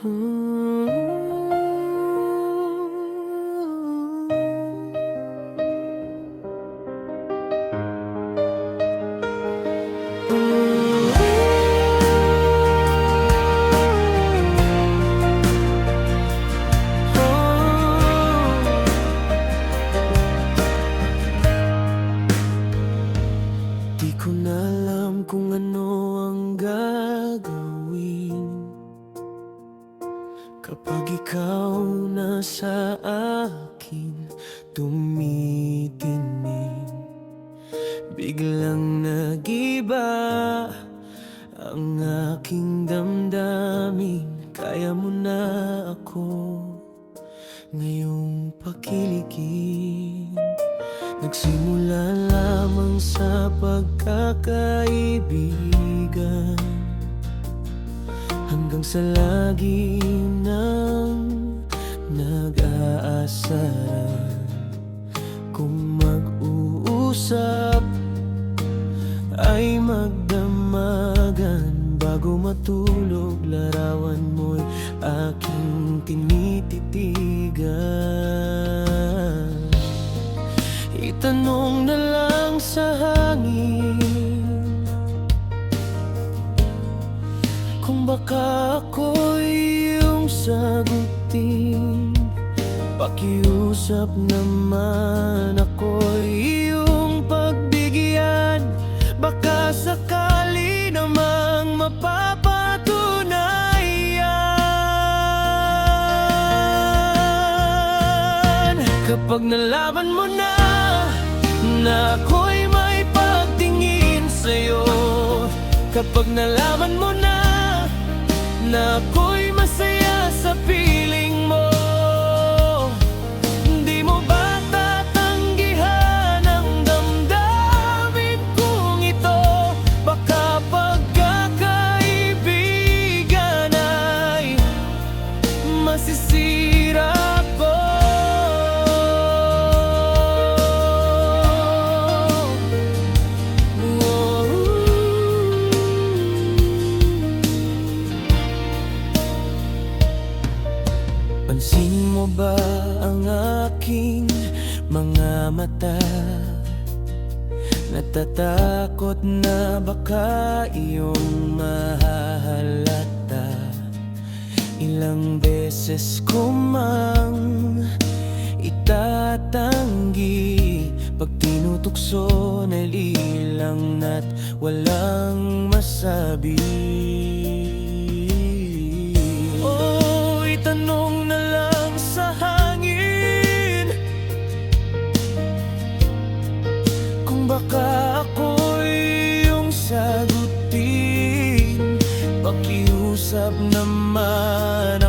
Di ko na alam kung ano ang gagawin kapag ikaw nasa akin tumitinig. Biglang nag-iba ang aking damdamin. Kaya mo na ako ngayong pakiligin. Nagsimula lamang sa pagkakaibigan, hanggang sa lagi nang nag-aasaran. Kung mag-uusap ay magdamagan, bago matulog larawan mo'y aking tinititigan. Itanong na lang sa hangin kung baka ako'y iyong sagutin. Pakiusap naman ako'y iyong pagbigyan, baka sakali namang mapapatunayan. Kapag nalaman mo na ako'y may pagtingin sa'yo, kapag nalaman mo na ako'y masaya sa piling mo, di mo ba tatanggihan ang damdamin kong ito? Baka pagkakaibigan ay masisira ko. Pansin mo ba ang aking mga mata? Natatakot na baka iyong mahahalata. Ilang beses ko mang itatanggi, pag tinutukso na lilang na't walang masabi. Itanong na lang sa hangin kung baka ako'y iyong sagutin. Pakiusap naman